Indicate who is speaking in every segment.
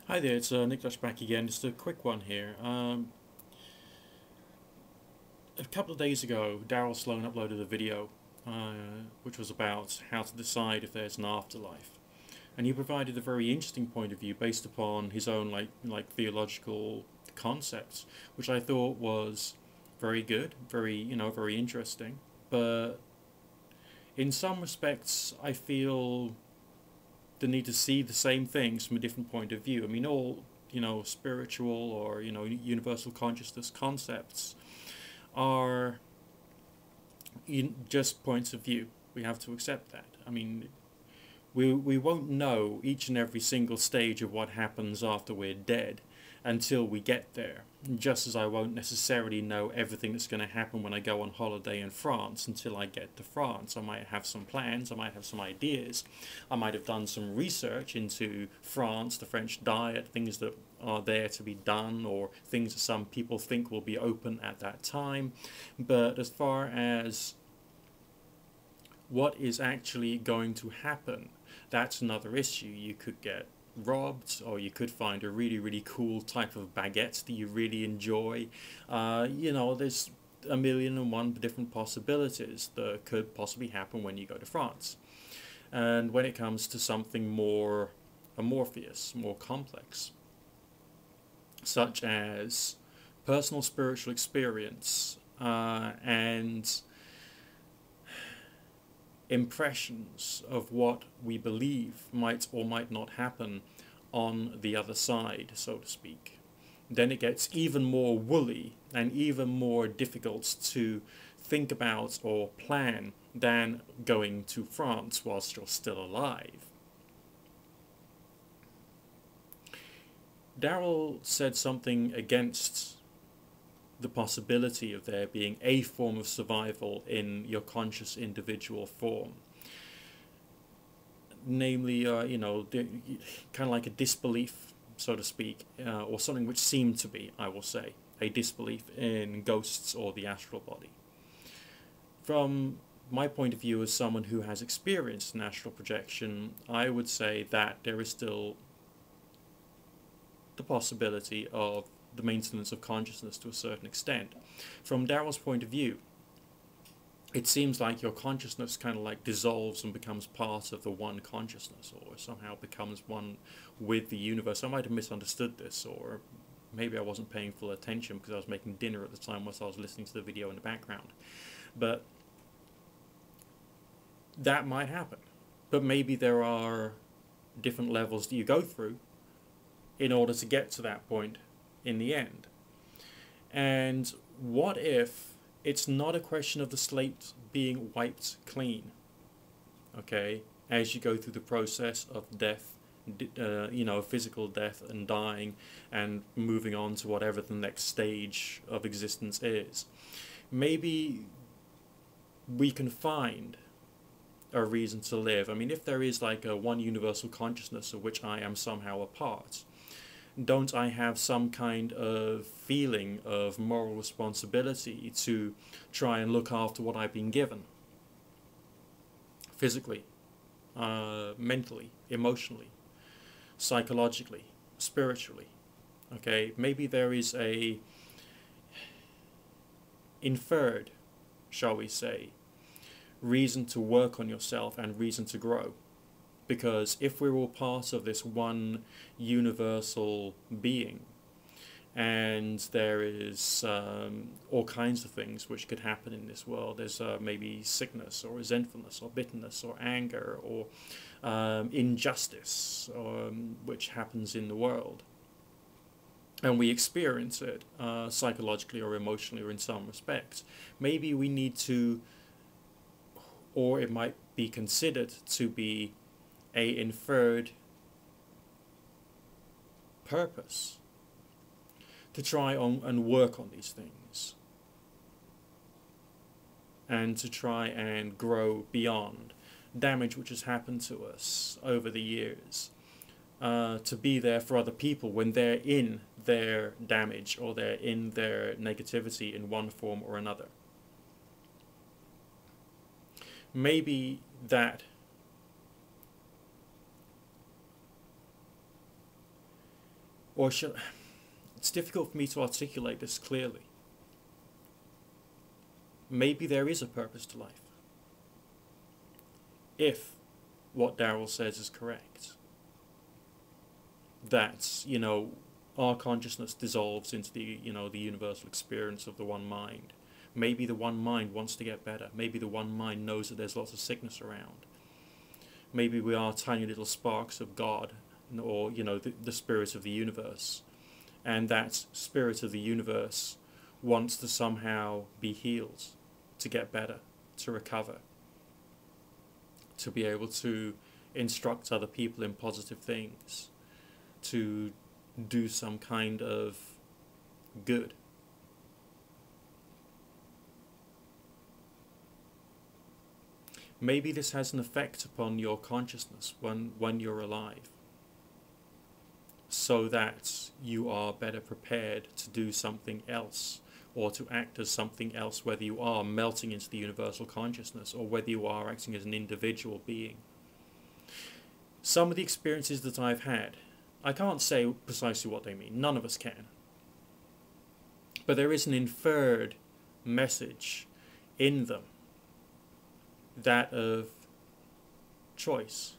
Speaker 1: Hi there, it's Niklas back again. Just a quick one here. A couple of days ago, Daryl Sloan uploaded a video which was about how to decide if there's an afterlife, and he provided a very interesting point of view based upon his own theological concepts, which I thought was very good, very interesting. But in some respects, I feel the need to see the same things from a different point of view. I mean, all spiritual or universal consciousness concepts are just points of view. We have to accept that. I mean, we won't know each and every single stage of what happens after we're dead until we get there. Just as I won't necessarily know everything that's going to happen when I go on holiday in France until I get to France. I might have some plans, I might have some ideas, I might have done some research into France, the French diet, things that are there to be done, or things that some people think will be open at that time. But as far as what is actually going to happen, that's another issue. You could get robbed, or you could find a really cool type of baguette that you really enjoy. There's a million and one different possibilities that could possibly happen when you go to France. And when it comes to something more amorphous, more complex, such as personal spiritual experience and impressions of what we believe might or might not happen on the other side, so to speak, then it gets even more woolly and even more difficult to think about or plan than going to France whilst you're still alive. Daryl said something against the possibility of there being a form of survival in your conscious individual form. Namely, kind of like a disbelief, so to speak, or something which seemed to be, I will say, a disbelief in ghosts or the astral body. From my point of view as someone who has experienced an astral projection, I would say that there is still the possibility of the maintenance of consciousness to a certain extent. From Daryl's point of view, it seems like your consciousness kind of like dissolves and becomes part of the one consciousness, or somehow becomes one with the universe. I might have misunderstood this, or maybe I wasn't paying full attention because I was making dinner at the time whilst I was listening to the video in the background. But that might happen. But maybe there are different levels that you go through in order to get to that point in the end. And what if it's not a question of the slate being wiped clean, okay, as you go through the process of death, physical death and dying and moving on to whatever the next stage of existence is. Maybe we can find a reason to live. I mean, if there is like a one universal consciousness of which I am somehow a part, don't I have some kind of feeling of moral responsibility to try and look after what I've been given? Physically, mentally, emotionally, psychologically, spiritually. Okay, maybe there is a inferred, shall we say, reason to work on yourself and reason to grow. Because if we're all part of this one universal being, and there is all kinds of things which could happen in this world. There's maybe sickness or resentfulness or bitterness or anger or injustice which happens in the world. And we experience it psychologically or emotionally or in some respects. Maybe we need to, or it might be considered to be a inferred purpose to try on and work on these things and to try and grow beyond damage which has happened to us over the years, to be there for other people when they're in their damage or they're in their negativity in one form or another. Maybe that or should, it's difficult for me to articulate this clearly. Maybe there is a purpose to life, if what Daryl says is correct. That, you know, our consciousness dissolves into the, you know, the universal experience of the one mind. Maybe the one mind wants to get better. Maybe the one mind knows that there's lots of sickness around. Maybe we are tiny little sparks of God, or, you know, the spirit of the universe. And that spirit of the universe wants to somehow be healed, to get better, to recover, to be able to instruct other people in positive things, to do some kind of good. Maybe this has an effect upon your consciousness when you're alive, so that you are better prepared to do something else, or to act as something else, whether you are melting into the universal consciousness or whether you are acting as an individual being. Some of the experiences that I've had, I can't say precisely what they mean, none of us can. But there is an inferred message in them, that of choice,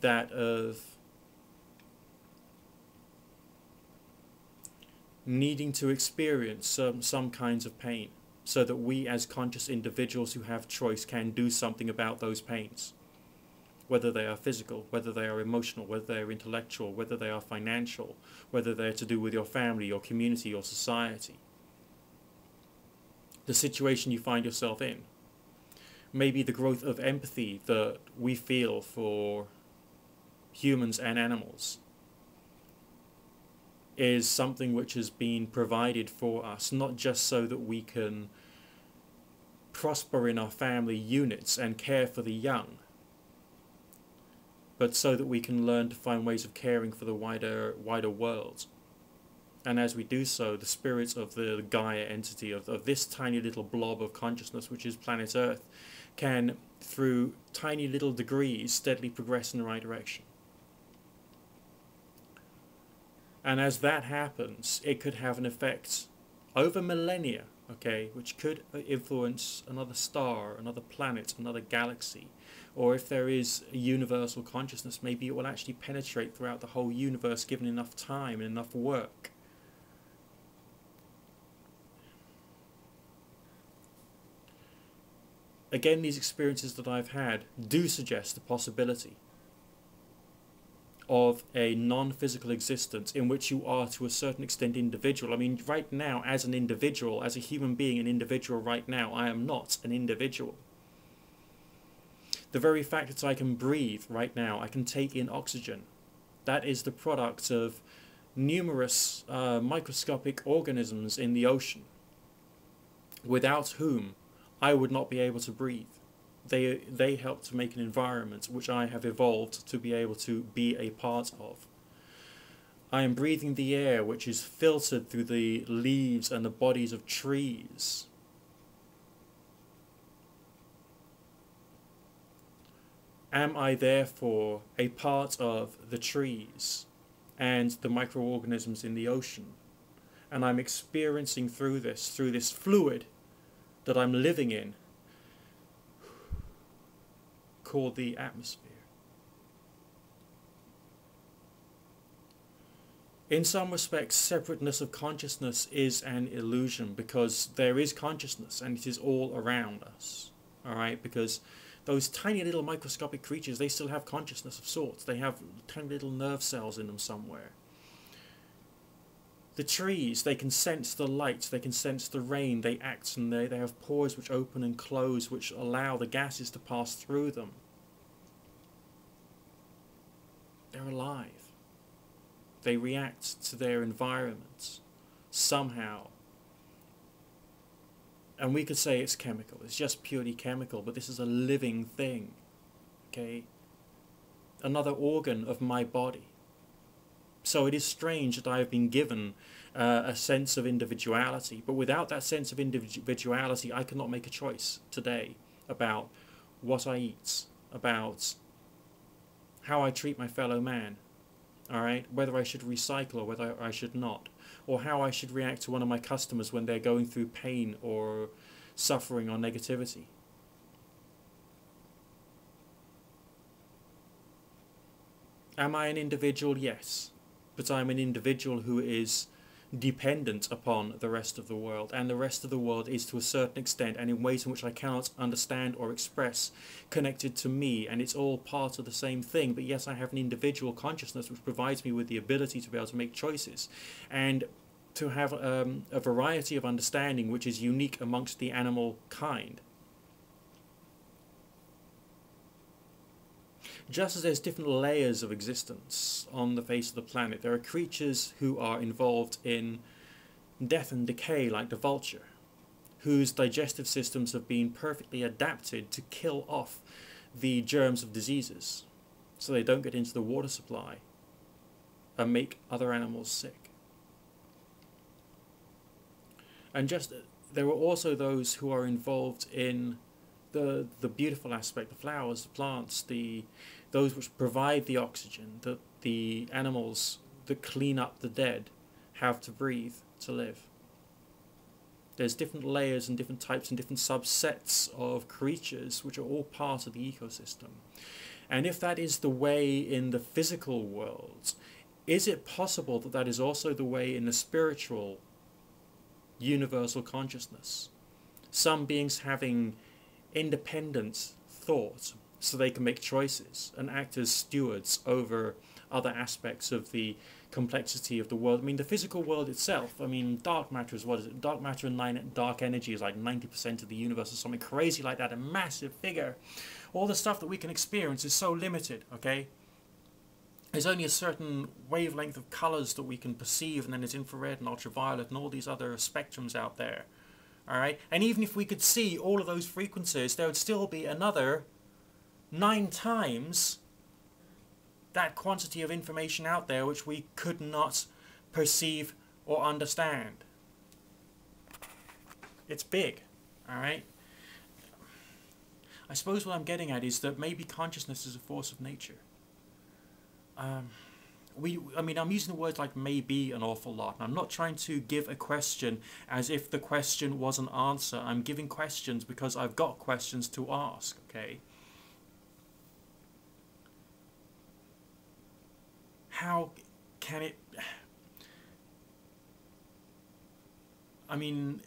Speaker 1: that of needing to experience some kinds of pain, so that we as conscious individuals who have choice can do something about those pains. Whether they are physical, whether they are emotional, whether they are intellectual, whether they are financial, whether they're to do with your family, your community, your society. The situation you find yourself in. Maybe the growth of empathy that we feel for humans and animals is something which has been provided for us, not just so that we can prosper in our family units and care for the young, but so that we can learn to find ways of caring for the wider world. And as we do so, the spirit of the Gaia entity, of this tiny little blob of consciousness, which is planet Earth, can, through tiny little degrees, steadily progress in the right direction. And as that happens, it could have an effect over millennia, okay, which could influence another star, another planet, another galaxy. Or if there is a universal consciousness, maybe it will actually penetrate throughout the whole universe, given enough time and enough work. Again, these experiences that I've had do suggest the possibility of a non-physical existence in which you are to a certain extent individual. I mean, right now, as an individual, as a human being, an individual right now, I am not an individual. The very fact that I can breathe right now, I can take in oxygen, that is the product of numerous microscopic organisms in the ocean, without whom I would not be able to breathe. They help to make an environment which I have evolved to be able to be a part of. I am breathing the air which is filtered through the leaves and the bodies of trees. Am I therefore a part of the trees and the microorganisms in the ocean? And I'm experiencing through this fluid that I'm living in, called the atmosphere. In some respects, separateness of consciousness is an illusion, because there is consciousness and it is all around us. Alright, because those tiny little microscopic creatures, they still have consciousness of sorts. They have tiny little nerve cells in them somewhere. The trees, they can sense the light, they can sense the rain, they act, and they have pores which open and close, which allow the gases to pass through them. They're alive. They react to their environments somehow. And we could say it's chemical, it's just purely chemical, but this is a living thing, okay? Another organ of my body. So it is strange that I have been given a sense of individuality, but without that sense of individuality, I cannot make a choice today about what I eat, about how I treat my fellow man, Alright, whether I should recycle or whether I should not, or how I should react to one of my customers when they're going through pain or suffering or negativity. Am I an individual? Yes. But I'm an individual who is dependent upon the rest of the world, and the rest of the world is to a certain extent and in ways in which I cannot understand or express connected to me, and it's all part of the same thing. But yes, I have an individual consciousness which provides me with the ability to be able to make choices and to have a variety of understanding which is unique amongst the animal kind. Just as there's different layers of existence on the face of the planet, there are creatures who are involved in death and decay, like the vulture, whose digestive systems have been perfectly adapted to kill off the germs of diseases, so they don't get into the water supply and make other animals sick. And just there are also those who are involved in the beautiful aspect, the flowers, the plants, those which provide the oxygen that the animals that clean up the dead have to breathe to live. There's different layers and different types and different subsets of creatures which are all part of the ecosystem. And if that is the way in the physical world, is it possible that that is also the way in the spiritual universal consciousness? Some beings having independent thought so they can make choices and act as stewards over other aspects of the complexity of the world. I mean, the physical world itself, I mean, dark matter is, what is it? Dark matter and dark energy is like 90% of the universe or something crazy like that, a massive figure. All the stuff that we can experience is so limited, okay? There's only a certain wavelength of colors that we can perceive, and then there's infrared and ultraviolet and all these other spectrums out there. Alright? And even if we could see all of those frequencies, there would still be another 9 times that quantity of information out there which we could not perceive or understand. It's big. Alright? I suppose what I'm getting at is that maybe consciousness is a force of nature. I mean, I'm using the words like maybe an awful lot. I'm not trying to give a question as if the question was an answer. I'm giving questions because I've got questions to ask, okay? How can it... I mean,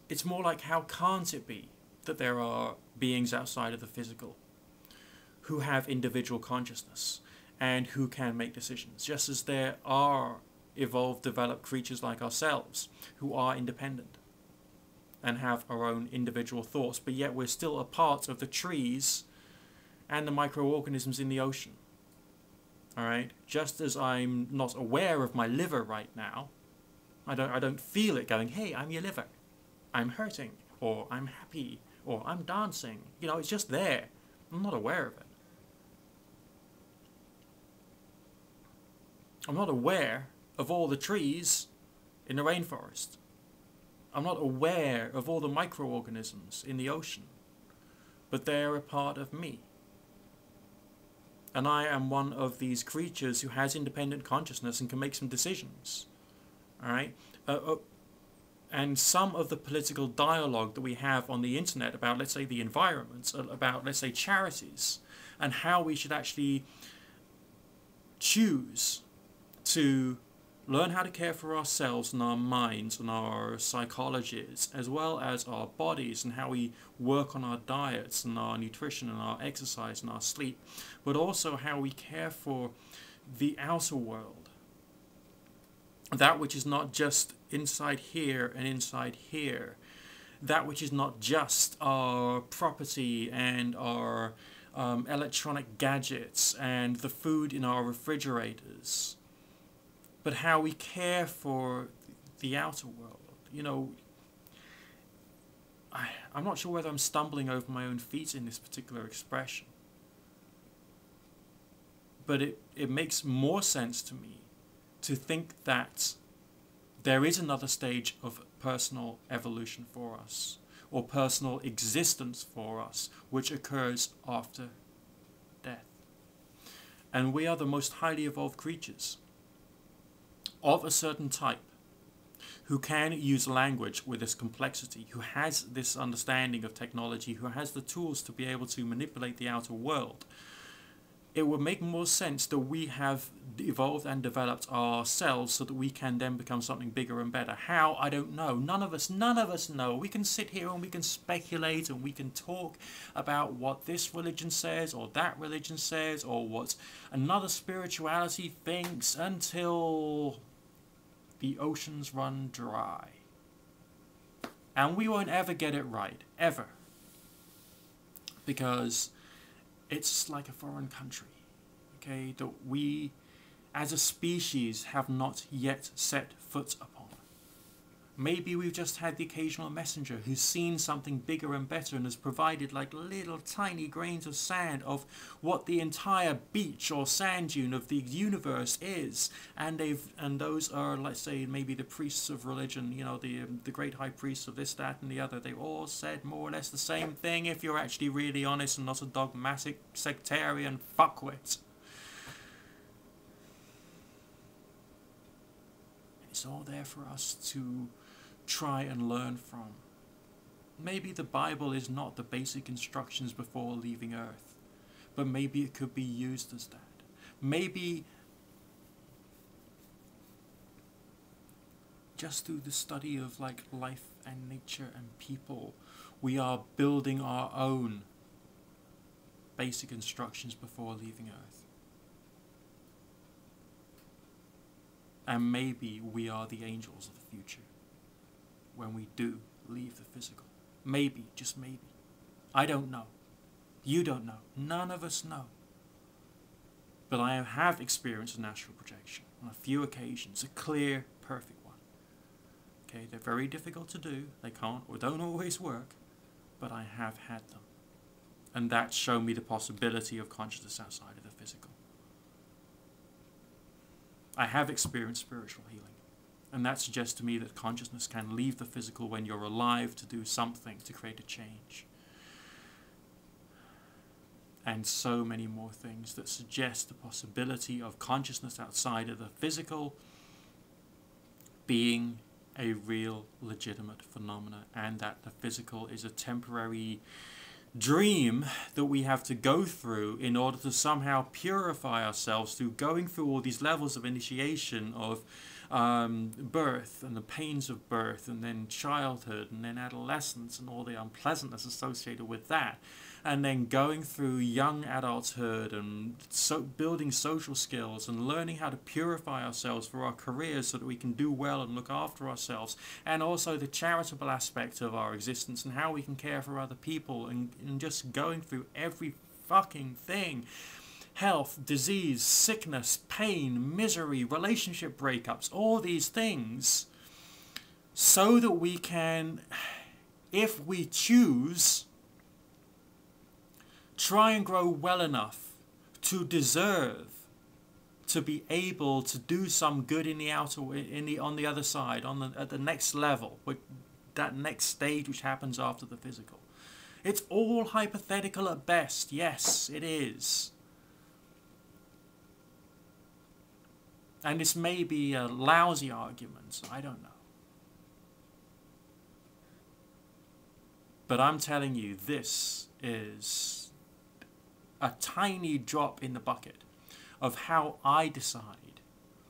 Speaker 1: it's more like how can't it be that there are beings outside of the physical who have individual consciousness and who can make decisions, just as there are evolved, developed creatures like ourselves who are independent and have our own individual thoughts, but yet we're still a part of the trees and the microorganisms in the ocean. Alright? Just as I'm not aware of my liver right now, I don't feel it going, hey, I'm your liver. I'm hurting, or I'm happy, or I'm dancing. You know, it's just there. I'm not aware of it. I'm not aware of all the trees in the rainforest. I'm not aware of all the microorganisms in the ocean. But they're a part of me. And I am one of these creatures who has independent consciousness and can make some decisions. Alright? And some of the political dialogue that we have on the internet about, let's say, the environment, about, let's say, charities, and how we should actually choose to learn how to care for ourselves and our minds and our psychologies, as well as our bodies, and how we work on our diets and our nutrition and our exercise and our sleep, but also how we care for the outer world. That which is not just inside here and inside here. That which is not just our property and our electronic gadgets and the food in our refrigerators, but how we care for the outer world. You know, I'm not sure whether I'm stumbling over my own feet in this particular expression, but it makes more sense to me to think that there is another stage of personal evolution for us, or personal existence for us, which occurs after death. And we are the most highly evolved creatures of a certain type who can use language with this complexity, who has this understanding of technology, who has the tools to be able to manipulate the outer world. It would make more sense that we have evolved and developed ourselves so that we can then become something bigger and better. How? I don't know. None of us know. We can sit here and we can speculate and we can talk about what this religion says or that religion says or what another spirituality thinks until the oceans run dry. And we won't ever get it right. Ever. Because it's like a foreign country, okay, that we as a species have not yet set foot upon. Maybe we've just had the occasional messenger who's seen something bigger and better and has provided like little tiny grains of sand of what the entire beach or sand dune of the universe is, and those are, let's say, maybe the priests of religion, you know, the great high priests of this, that and the other. They've all said more or less the same thing if you're actually really honest and not a dogmatic sectarian fuckwit. It's all there for us to try and learn from. Maybe the Bible is not the basic instructions before leaving Earth, but maybe it could be used as that. Maybe just through the study of like life and nature and people, we are building our own basic instructions before leaving Earth. And maybe we are the angels of the future when we do leave the physical. Maybe, just maybe. I don't know. You don't know. None of us know. But I have experienced an astral projection on a few occasions, a clear, perfect one. Okay, they're very difficult to do. They can't or don't always work, but I have had them. And that's shown me the possibility of consciousness outside of the physical. I have experienced spiritual healing. And that suggests to me that consciousness can leave the physical when you're alive to do something, to create a change. And so many more things that suggest the possibility of consciousness outside of the physical being a real, legitimate phenomena, and that the physical is a temporary dream that we have to go through in order to somehow purify ourselves through going through all these levels of initiation of birth and the pains of birth, and then childhood, and then adolescence and all the unpleasantness associated with that, and then going through young adulthood and building social skills and learning how to purify ourselves for our careers so that we can do well and look after ourselves, and also the charitable aspect of our existence and how we can care for other people, and just going through every fucking thing. Health, disease, sickness, pain, misery, relationship breakups, all these things, so that we can, if we choose, try and grow well enough to deserve to be able to do some good in the outer, on the other side, at the next level, with that next stage which happens after the physical. It's all hypothetical at best. Yes, it is. And this may be a lousy argument, I don't know. But I'm telling you, this is a tiny drop in the bucket of how I decide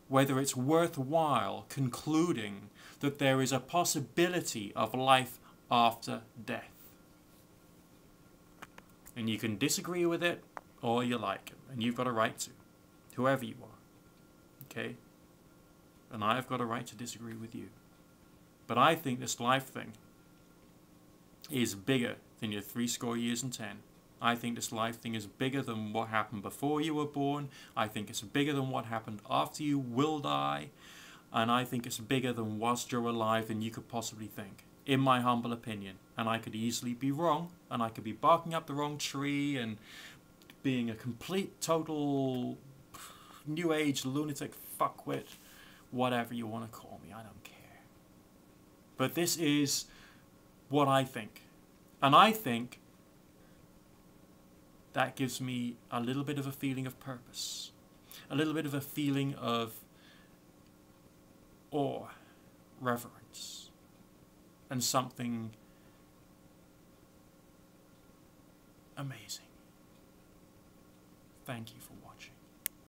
Speaker 1: whether it's worthwhile concluding that there is a possibility of life after death. And you can disagree with it, or you like it, and you've got a right to, whoever you are. Okay? And I've got a right to disagree with you. But I think this life thing is bigger than your 70 years and 10. I think this life thing is bigger than what happened before you were born. I think it's bigger than what happened after you will die. And I think it's bigger than whilst you're alive than you could possibly think, in my humble opinion. And I could easily be wrong, and I could be barking up the wrong tree and being a complete, total, new age lunatic fuckwit, whatever you want to call me, I don't care. But this is what I think. And I think that gives me a little bit of a feeling of purpose. a little bit of a feeling of awe, reverence, and something amazing. Thank you for watching.